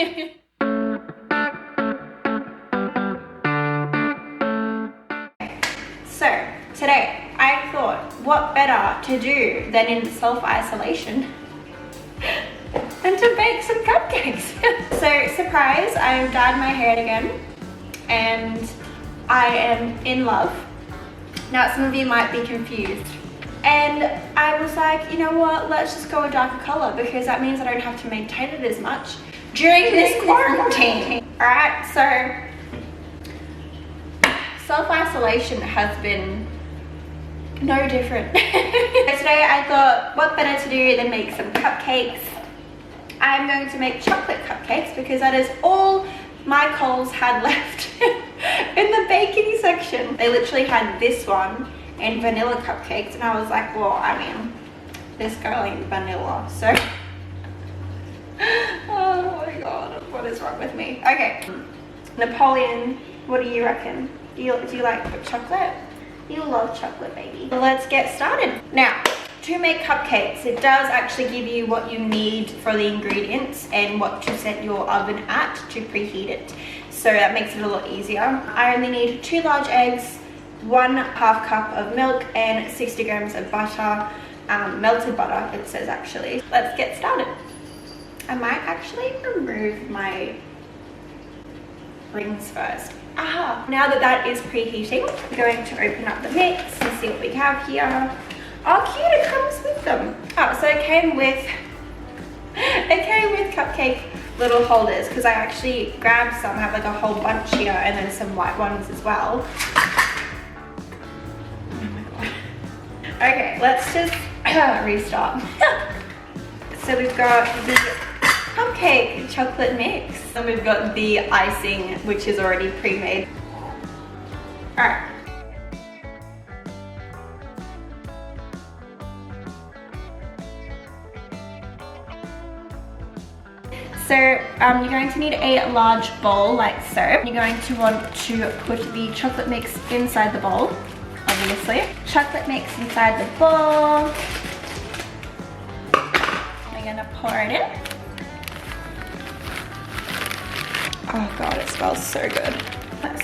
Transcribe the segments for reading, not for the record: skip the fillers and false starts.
So today I thought, what better to do than in self-isolation than to bake some cupcakes. So surprise, I've dyed my hair again and I am in love. Now some of you might be confused. And I was like, you know what, let's just go a darker color because that means I don't have to maintain it as much during this quarantine. Alright, so self-isolation has been no different. Today I thought, what better to do than make some cupcakes. I'm going to make chocolate cupcakes because that is all my Coles had left in the baking section. They literally had this one and vanilla cupcakes and I was like, well, I mean, this girl ain't vanilla, so oh my god, what is wrong with me? Okay, Napoleon, what do you reckon? Do you like chocolate? You love chocolate, baby. Let's get started. Now, to make cupcakes, it does actually give you what you need for the ingredients and what to set your oven at to preheat it. So that makes it a lot easier. I only need 2 large eggs, 1/2 cup of milk and 60 grams of butter, melted butter it says actually. Let's get started. I might actually remove my rings first. Now that is preheating, I'm going to open up the mix and see what we have here. Oh cute, it comes with them. Oh, so it came with cupcake little holders because I actually grabbed some. I have like a whole bunch here and then some white ones as well. Oh my god. Okay, let's just restart. So we've got the cupcake chocolate mix and we've got the icing which is already pre-made. Alright. So you're going to need a large bowl like so. You're going to want to put the chocolate mix inside the bowl, obviously. Chocolate mix inside the bowl. We're gonna pour it in. Oh god, it smells so good.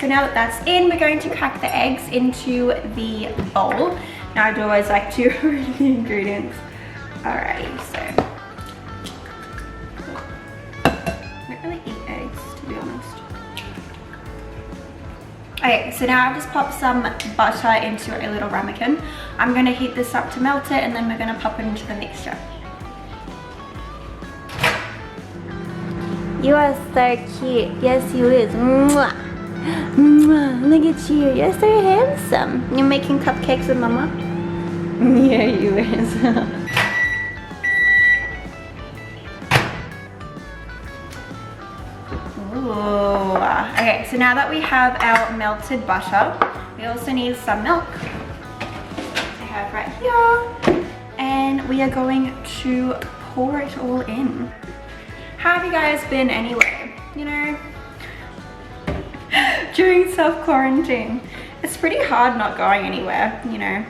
So now that that's in, we're going to crack the eggs into the bowl. Now I do always like to read the ingredients. Alrighty, so. Okay, so now I've just popped some butter into a little ramekin. I'm going to heat this up to melt it and then we're going to pop it into the mixture. You are so cute. Yes, you is. Mwah. Mwah. Look at you. You're so handsome. You're making cupcakes with mama? Yeah, you is. Okay, so now that we have our melted butter, we also need some milk. I have right here. And we are going to pour it all in. How have you guys been anyway? You know, during self-quarantine. It's pretty hard not going anywhere, you know.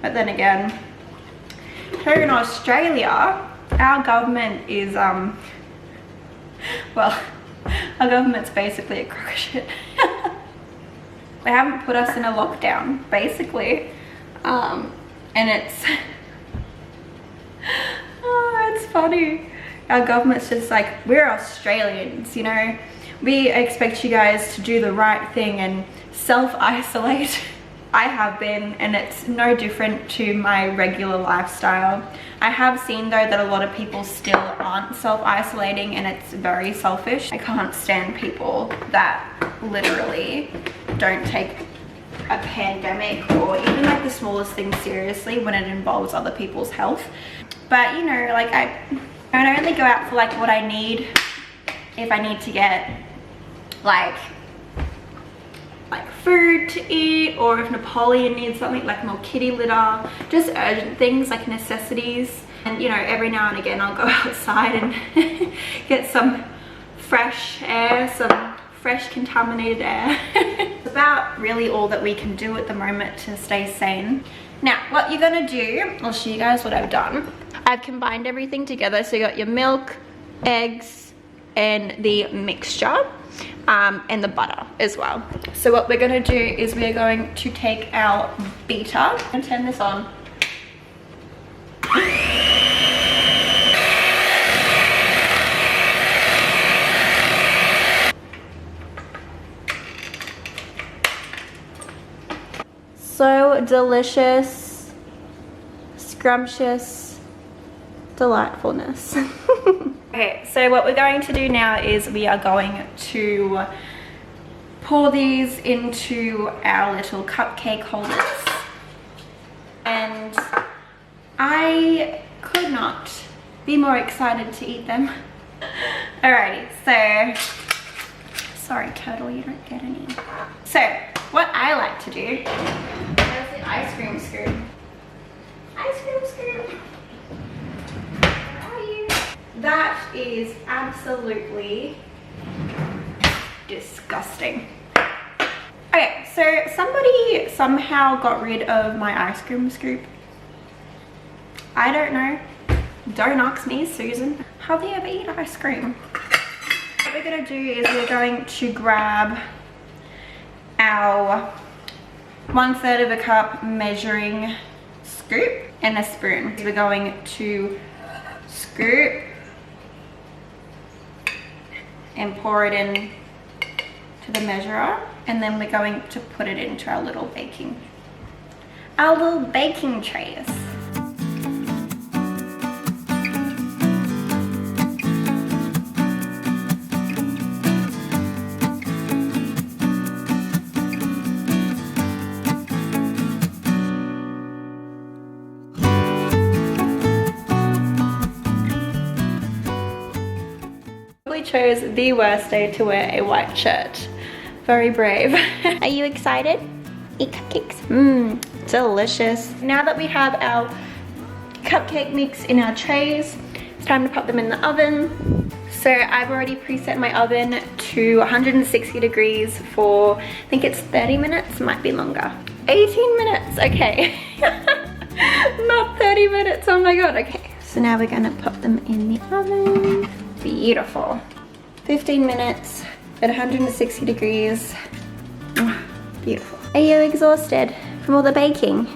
But then again, here in Australia, our government is, well, our government's basically a crock of shit. They haven't put us in a lockdown, basically. And it's, oh, it's funny. Our government's just like, we're Australians, you know. We expect you guys to do the right thing and self-isolate. I have been, and it's no different to my regular lifestyle. I have seen though that a lot of people still aren't self-isolating and it's very selfish. I can't stand people that literally don't take a pandemic or even like the smallest things seriously when it involves other people's health. But you know, like I only go out for like what I need. If I need to get like food to eat, or if Napoleon needs something like more kitty litter, just urgent things like necessities. And you know, every now and again I'll go outside and get some fresh air, some fresh contaminated air. It's about really all that we can do at the moment to stay sane. Now what you're gonna do, I'll show you guys what I've done. I've combined everything together. So you got your milk, eggs, and the mixture, and the butter as well. So what we're gonna do is we're going to take our beater and turn this on. So delicious, scrumptious delightfulness. Okay, so what we're going to do now is we are going to pour these into our little cupcake holders. And I could not be more excited to eat them. Alrighty, so, sorry turtle, you don't get any. So, what I like to do, there's the ice cream scoop. Ice cream scoop. Where are you? That is absolutely disgusting. Okay, so somebody somehow got rid of my ice cream scoop. I don't know. Don't ask me, Susan. How do you ever eat ice cream? What we're gonna do is we're going to grab our 1/3 of a cup measuring scoop and a spoon. We're going to scoop and pour it in to the measurer, and then we're going to put it into our little baking trays. Chose the worst day to wear a white shirt. Very brave. Are you excited? Eat cupcakes. Mmm, delicious. Now that we have our cupcake mix in our trays, it's time to pop them in the oven. So I've already preset my oven to 160 degrees for, I think it's 30 minutes, might be longer. 18 minutes, okay. Not 30 minutes, oh my god, okay. So now we're gonna pop them in the oven. Beautiful. 15 minutes at 160 degrees. Beautiful. Are you exhausted from all the baking?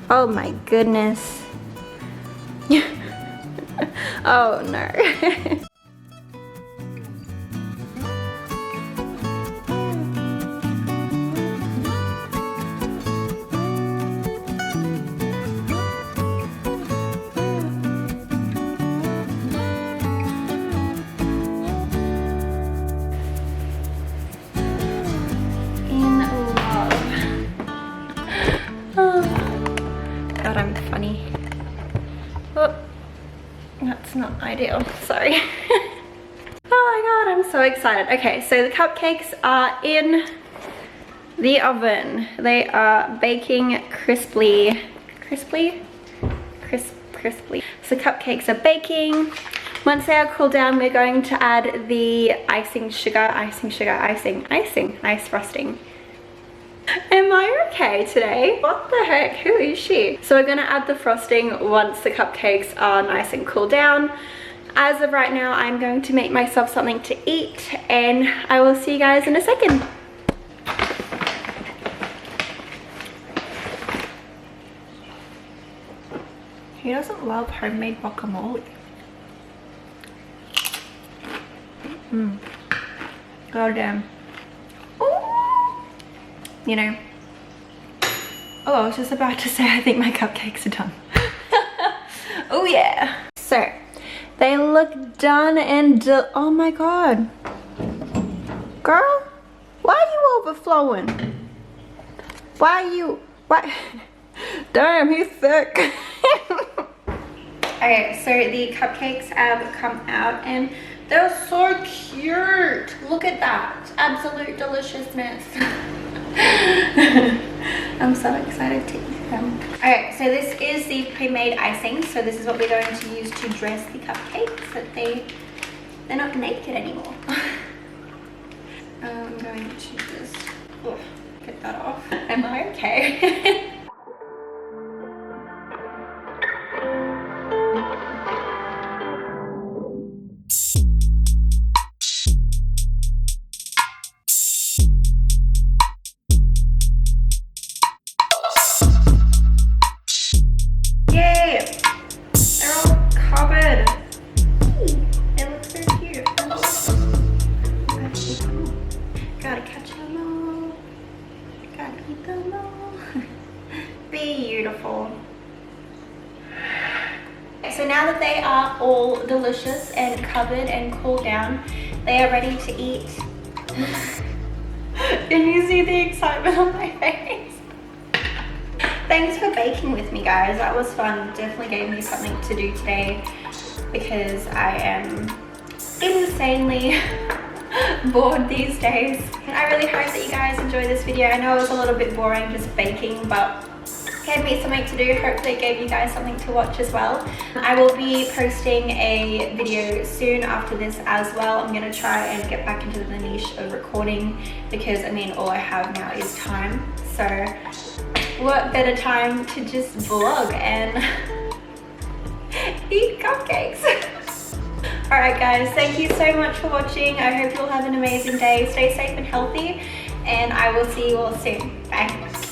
Oh my goodness. Oh no. Not ideal, sorry. Oh my god, I'm so excited. Okay, so the cupcakes are in the oven. They are baking crisply. Crisply? Crisply. So the cupcakes are baking. Once they are cooled down, we're going to add the ice frosting. Am I okay today? What the heck? Who is she? So we're gonna add the frosting once the cupcakes are nice and cooled down. As of right now, I'm going to make myself something to eat, and I will see you guys in a second. Who doesn't love homemade guacamole? Mmm. God damn. You know, oh, I was just about to say I think my cupcakes are done. Oh yeah. So they look done and oh my god, girl, why are you overflowing? Why damn, he's thick. Okay, so the cupcakes have come out and they're so cute. Look at that, absolute deliciousness. I'm so excited to eat them. Alright, so this is the pre-made icing. So this is what we're going to use to dress the cupcakes so that they're not naked anymore. I'm going to just get that off. Am I okay? are all delicious and covered and cooled down. They are ready to eat. Can you see the excitement on my face? Thanks for baking with me, guys. That was fun. Definitely gave me something to do today because I am insanely bored these days. I really hope that you guys enjoy this video. I know it was a little bit boring just baking, but gave me something to do. Hopefully it gave you guys something to watch as well. I will be posting a video soon after this as well. I'm gonna try and get back into the niche of recording because I mean all I have now is time. So what better time to just vlog and eat cupcakes. Alright guys, thank you so much for watching. I hope you'll have an amazing day. Stay safe and healthy, and I will see you all soon. Bye.